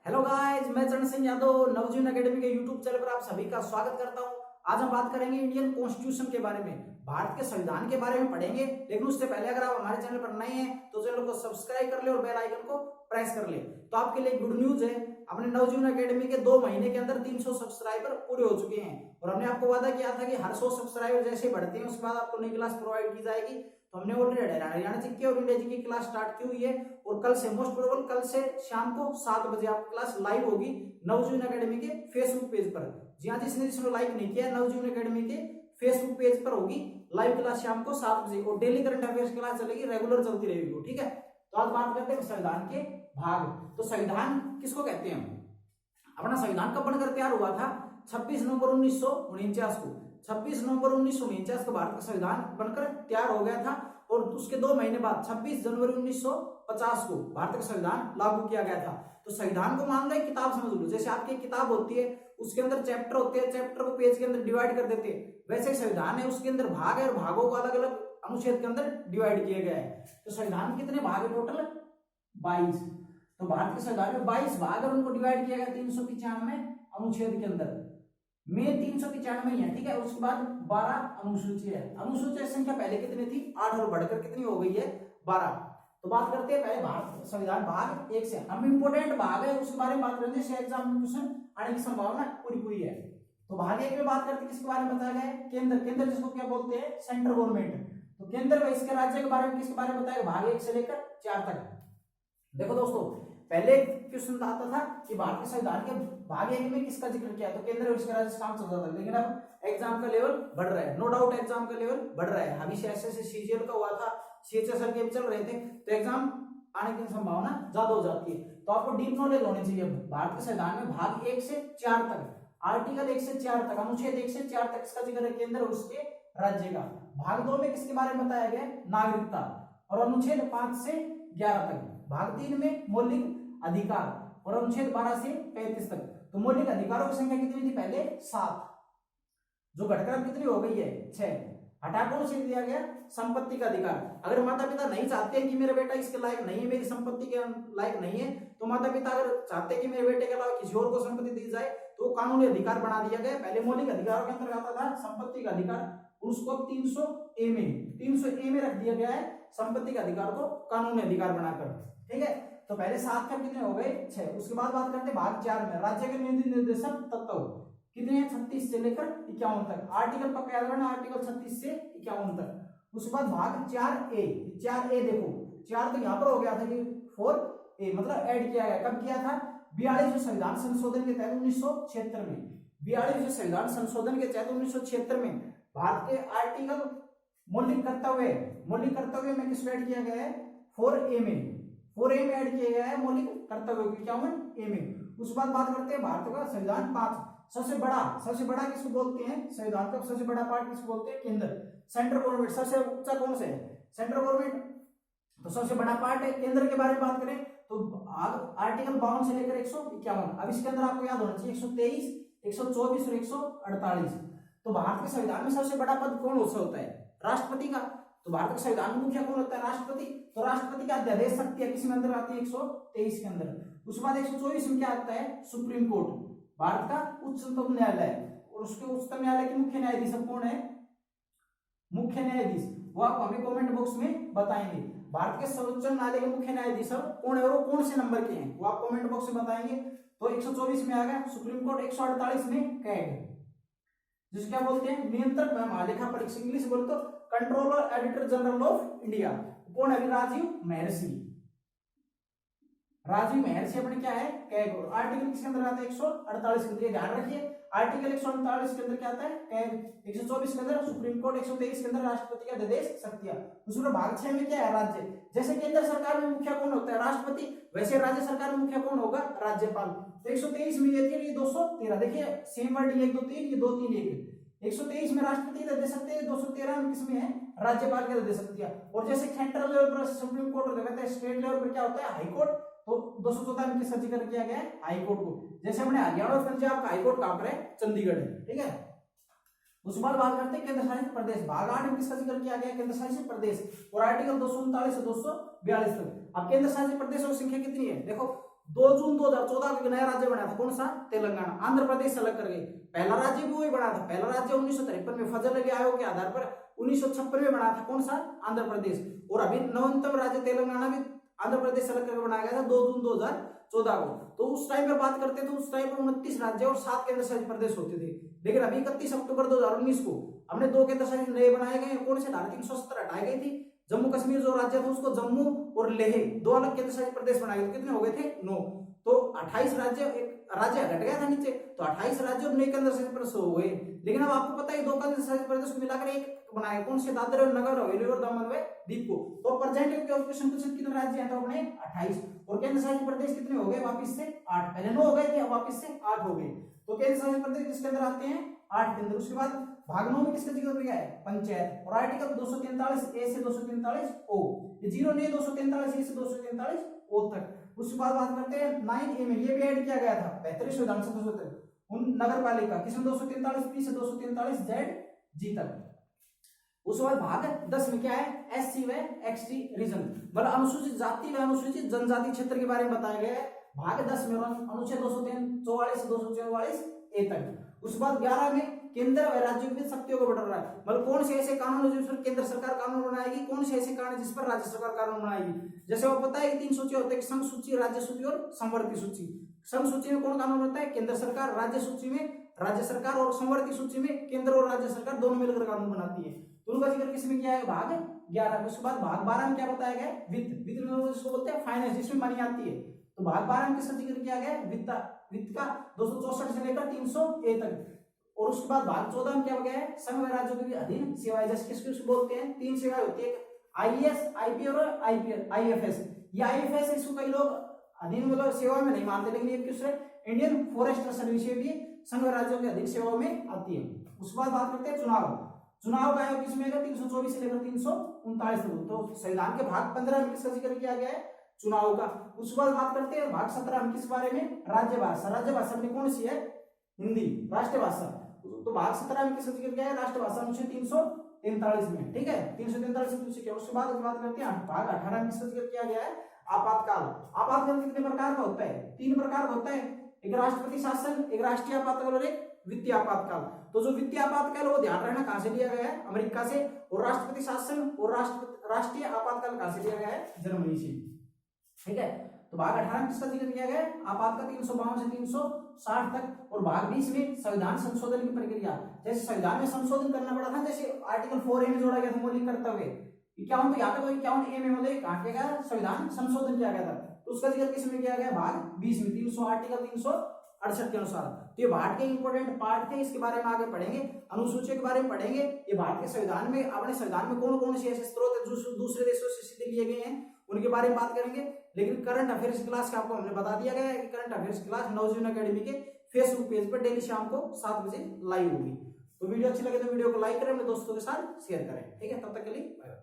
Hello guys, मैं चरण सिंह यादव नवजीवन academy के यूट्यूब चैनल पर आप सभी का स्वागत करता हूं। आज हम बात करेंगे इंडियन कॉन्स्टिट्यूशन के बारे में, भारत के संविधान के बारे में पढ़ेंगे। लेकिन उससे पहले अगर आप हमारे चैनल पर नए हैं तो चैनल को सब्सक्राइब कर ले और बेल आइकन को प्रेस कर ले। तो आपके लिए गुड न्यूज है, अपने नवजीवन एकेडमी के 2 महीने के अंदर 300 सब्सक्राइबर पूरे हो चुके हैं और हमने आपको वादा किया था कि हर 100 सब्सक्राइबर जैसे बढ़ते हैं उसके बाद आपको नई क्लास प्रोवाइड की जाएगी। तो हमने ऑलरेडी हरियाणा जी की और इंडिया जी की क्लास स्टार्ट की हुई है और कल से मोस्ट प्रोबेबल कल से शाम को 7 बजे आपकी क्लास लाइव होगी नवजीवन एकेडमी के फेसबुक पेज पर। जी हाँ, जिसने लाइक नहीं किया नवजीवन एकेडमी के फेसबुक पेज पर होगी लाइव क्लास शाम को 7 बजे और डेली करंट अफेयर्स क्लास चलेगी, रेगुलर चलती रहेगी। ठीक है, तो आज बात करते हैं संविधान के भाग। तो संविधान किसको कहते हैं? अपना संविधान कब बनकर तैयार हुआ था? 26 नवंबर 1949 को। 26 नवंबर 1949 को भारत का संविधान बनकर तैयार हो गया था और उसके 2 महीने बाद 26 जनवरी 1950 को भारत का संविधान लागू किया गया था। तो संविधान को मान लो एक किताब समझ लो, जैसे आपकी किताब होती है उसके अंदर चैप्टर होते हैं, चैप्टर को पेज के अंदर डिवाइड कर देते हैं, वैसे संविधान है उसके अंदर भाग है और भागों को अलग अलग अनुच्छेद के अंदर डिवाइड किया गया है। तो संविधान में कितने भाग है टोटल? 22। तो भारत के संविधान में 22 भाग और उनको डिवाइड किया गया 395 अनुच्छेद के अंदर में 395 है। ठीक है, उसके बाद 12 अनुसूची है। अनुसूची संख्या पहले कितनी थी? 8 और बढ़कर कितनी हो गई है? 12। तो बात करते हैं पहले भारत संविधान भाग 1 से। हम इंपोर्टेंट भाग है उसके बारे में बात करेंगे, से एग्जाम में क्वेश्चन आने की संभावना पूरी है। तो भाग 1 में बात करते हैं किसके बारे में बताया गया है? केंद्र। केंद्र जिसको क्या बोलते हैं? Central government. तो केंद्र व इसके राज्य के बारे में किसके बारे में बताया गया? भाग 1 से लेकर 4 तक। देखो दोस्तों, पहले क्वेश्चन आता था कि भारत के संविधान के भाग 1 में किसका जिक्र किया, तो केंद्र और इसके राज्य काम चल रहा था। लेकिन अब एग्जाम का लेवल बढ़ रहा है, नो डाउट एग्जाम का लेवल बढ़ रहा है। अभी से सीजीएल का हुआ था, सीएचएसएल के भी चल रहे थे, तो एग्जाम आने की संभावना ज्यादा हो जाती है। तो आपको डीप नॉलेज होनी चाहिए भारत के संविधान में भाग 1 से 4 तक, आर्टिकल 1 से 4 तक, अनुच्छेद 1 से 4 तक इसका जिक्र है केंद्र और उसके राज्य का। भाग 2 में किसके बारे में बताया गया? नागरिकता और अनुच्छेद 5 से 11 तक। भाग 3 में मौलिक अधिकार और अनुच्छेद 12 से 35 तक। तो मौलिक अधिकारों की संख्या कितनी थी पहले? 7, जो घटकर कितनी हो गई है? 6। हटा कौन से दिया गया? संपत्ति का अधिकार। अगर माता पिता नहीं चाहते कि मेरा बेटा इसके लायक नहीं है, मेरी संपत्ति के लायक नहीं है, तो माता पिता अगर चाहते कि मेरे बेटे के अलावा किसी और को संपत्ति दी जाए तो कानूनी अधिकार बना दिया गया। पहले मौलिक अधिकारों के अंतर्गत आता था संपत्ति का अधिकार, उसको 300 ए में रख दिया गया है संपत्ति के अधिकार को कानूनी अधिकार बनाकर। ठीक है, तो पहले 7 का कितने हो गए? 6। उसके बाद बात करते हैं भाग 4 में राज्य के नीति निर्देशक तत्व कितने हैं? 36 से लेकर 51 तक। आर्टिकल पक्का याद रखना, आर्टिकल 36 से 51 तक। उसके बाद भाग 4A देखो 4 तो यहाँ पर हो गया था कि 4A मतलब ऐड किया गया। कब किया था? 42वें संविधान संशोधन के तहत 1976 में। 42वें संविधान संशोधन के तहत 1976 में भारत के आर्टिकल मौलिक कर्तव्य में किसको ऐड किया गया है? 4A में ऐड किया गया है मौलिक कर्तव्य 51A में। उसके बाद बात करते हैं भारत का संविधान 5। सबसे बड़ा किसको बोलते हैं? संविधान का सबसे बड़ा पार्ट किसको बोलते हैं? केंद्र, सेंट्रल गवर्नमेंट। सबसे ऊंचा कौन से है? Central government. तो सबसे बड़ा पार्ट है केंद्र के बारे में बात करें तो आर्टिकल 52 से लेकर 151। अब इसके अंदर आपको याद होना चाहिए 123, 124 और 148। तो भारत के संविधान में सबसे बड़ा पद कौन होता है? राष्ट्रपति का। तो भारत के संविधान में मुखिया कौन होता है? राष्ट्रपति। तो राष्ट्रपति का अध्यादेश शक्ति किस में अंदर आती है? 123 के अंदर। उसके बाद 124 में क्या आता है? सुप्रीम कोर्ट, भारत का उच्चतम न्यायालय। और उसके उच्चतम न्यायालय के मुख्य न्यायाधीश कौन है? मुख्य न्यायाधीश, वो आप हमें कमेंट बॉक्स में बताएंगे। भारत के सर्वोच्च न्यायालय के मुख्य न्यायाधीश कौन है और वो कौन से नंबर के हैं वो आप कमेंट बॉक्स में बताएंगे। तो 124 में आ गया सुप्रीम कोर्ट, 148 में कैग, जिसे क्या बोलते हैं? नियंत्रक महालेखा परीक्षक, इंग्लिश बोले तो controller editor general of India. कौन है? राजीव महर्षि अपने क्या है? कैग। आर्टिकल किसके अंदर आता है? 148 के अंदर। ध्यान रखिए आर्टिकल 148 के अंदर क्या आता है? कैग। 124 के अंदर सुप्रीम कोर्ट, 123 के अंदर राष्ट्रपति का आदेश शक्तियां। उसमें भाग 6 में क्या है? राज्य। जैसे केंद्र सरकार में मुखिया कौन होता है? राष्ट्रपति। वैसे राज्य सरकार में मुखिया कौन होगा? राज्यपाल। तो 123 में ये 3, ये 213। देखिए सेम वर्ड, ये 1 2 3, ये 2 3 1। 123 में राष्ट्रपति का दे सकते हैं, 213 में किसमें है? राज्यपाल के दे सकती है। और जैसे सेंट्रल लेवल पर सुप्रीम कोर्ट होता है, स्टेट लेवल पर क्या होता है? High court. तो 214 में किसका जिक्र किया गया है? हाई कोर्ट को। जैसे हमने हरियाणा और पंजाब का हाई कोर्ट कहां पर है? चंडीगढ़ है। ठीक है, उस बार बात करते हैं केंद्र शासित प्रदेश। भाग 8 में किसका जिक्र किया गया? केंद्र शासित प्रदेश। और आर्टिकल 239 से 242 तक। अब केंद्र शासित प्रदेशों की संख्या कितनी है? देखो 2 जून 2014 को नया राज्य बना था, कौन सा? तेलंगाना। आंध्र प्रदेश अलग कर गई। पहला राज्य भी वही बना था, पहला राज्य 1953 में फजल अली आयोग के आधार पर 1956 में बना था, कौन सा? आंध्र प्रदेश। और अभी नवीनतम राज्य तेलंगाना भी आंध्र प्रदेश अलग करके बनाया गया था 2 जून 2014 को। तो उस टाइम पर बात करते तो उस टाइम पर 29 राज्य और 7 केंद्र शासित प्रदेश होते थे। लेकिन अभी 31 अक्टूबर 2019 को हमने 2 केंद्र शासित नए बनाए गए। कौन से? धारा 370 हटाई गई थी। जम्मू कश्मीर जो राज्य था उसको जम्मू और लेह 2 अलग केंद्र शासित प्रदेश बनाए गए। कितने हो गए थे? 9। तो 28 राज्य, एक राज्य हट गया था नीचे, तो 28 राज्य और 9 केंद्र शासित प्रदेश हो गए। लेकिन अब आपको पता है 2 केंद्र शासित प्रदेश को मिलाकर एक बनाया, कौन से? दादरा और नगर हवेली और दमन व दीव को। तो प्रेजेंट के क्वेश्चन पूछे कितने राज्य हैं, तो अपने 28। और केंद्र शासित प्रदेश कितने हो गए? वापस से 8। पहले 9 हो गए थे, अब वापस से 8 हो गए। तो केंद्र शासित प्रदेश किसके अंदर आते हैं? 8 के अंदर। उसके बाद भाग 9 में किसका जिक्र किया है? पंचायत। और आर्टिकल 243 ए से 243 ओ, ये 0 नहीं, 243 ए से 243 ओ तक। उसके बाद बात करते हैं 9 ए में, ये भी ऐड किया गया था 35 विधानसभा क्षेत्र उन नगर पालिका, किसमें? 243 पी से 243 जेड जी तक। उसके बाद भाग 10 में क्या है? एससी व एक्सटी रीजन, मतलब अनुसूचित जाति व अनुसूचित जनजाति क्षेत्र के बारे में बताया गया है भाग 10 में, अनुच्छेद 244 से 244 ए तक। उसके बाद 11 में केंद्र व राज्यों के बीच शक्तियों को बंटवारा है, मतलब कौन से ऐसे कानून जिस पर केंद्र सरकार कानून बनाएगी, कौन से ऐसे कानून जिस पर राज्य सरकार कानून बनाएगी। जैसे वो पता है कि 3 सूची होते हैं, संघ सूची, राज्य सूची और संवर्ती सूची। संघ सूची में कौन कानून बनता है? केंद्र सरकार। राज्य सूची में राज्य सरकार, और संवर्ती सूची में केंद्र और राज्य सरकार दोनों मिलकर कानून बनाती है। तो उनका जिक्र किसमें किया है? भाग 11। उसके बाद भाग 12 में क्या बताया गया? वित्त। वित्त में जिसको बोलते हैं फाइनेंस, जिसमें मनी आती है। तो भाग 12 में किसका जिक्र किया गया? वित्त। वित्त का 264 से लेकर 300 ए तक। और उसके बाद भाग 14 में क्या हो गया है? संघ व राज्यों के अधीन सेवाएं, जैसे किसको बोलते हैं? 3 सेवाएं होती है, आईएएस, आईपी और आईएफएस। ये आईएफएस इसको कई लोग अधीन मतलब सेवा में नहीं मानते, लेकिन ये किस इंडियन फॉरेस्ट सर्विस भी संघ व राज्यों के अधीन सेवाओं में आती है। उसके बाद बात करते हैं चुनाव। चुनाव का आयोग किसमें? 324 से लेकर 339 तक। तो संविधान के भाग 15 में किसका जिक्र किया गया है? चुनाव का। उसके बाद बात करते हैं भाग 17 में किस बारे में? राज्य भाषा। राज्य भाषा में कौन सी है? हिंदी, राष्ट्रभाषा। तो भाग 17 में किसका जिक्र किया है? राष्ट्रभाषा, अनुच्छेद 343 में। ठीक है, 343 में पूछे क्या। उसके बाद बात करते हैं भाग 18 में किसका जिक्र किया गया है? आपातकाल। आपातकाल कितने प्रकार का होता है? 3 प्रकार का होता है, एक राष्ट्रपति शासन, एक राष्ट्रीय आपातकाल और एक वित्तीय आपातकाल। तो जो वित्तीय आपातकाल वो ध्यान रखना कहां से लिया गया है? अमेरिका से। और राष्ट्रपति शासन और राष्ट्रीय आपातकाल कहां से लिया गया है? जर्मनी से। ठीक है, तो भाग 18 में किसका जिक्र किया गया है? आपातकाल 352 से 360 तक। और भाग 20 में संविधान संशोधन की प्रक्रिया। जैसे संविधान में संशोधन करना पड़ा था, जैसे आर्टिकल 4A में जोड़ा गया था मौलिक कर्तव्य 51, तो यहाँ पे 51A में मतलब कहा गया संविधान संशोधन किया गया था। तो उसका जिक्र किसमें किया गया? भाग 20 में, 300 आर्टिकल 368 के अनुसार। तो ये भारत के इंपोर्टेंट पार्ट थे, इसके बारे में आगे पढ़ेंगे। अनुसूचियों के बारे में पढ़ेंगे। ये भारत के संविधान में, अपने संविधान में कौन कौन से ऐसे स्रोत है जो दूसरे देशों से सीधे लिए गए हैं, उनके बारे में बात करेंगे। लेकिन करंट अफेयर्स क्लास का आपको हमने बता दिया गया है कि करंट अफेयर्स क्लास नवजीवन एकेडमी के फेसबुक पेज पर डेली शाम को 7 बजे लाइव होगी। तो वीडियो अच्छी लगे तो वीडियो को लाइक करें, अपने दोस्तों के साथ शेयर करें। ठीक है, तब तक के लिए बाय बाय।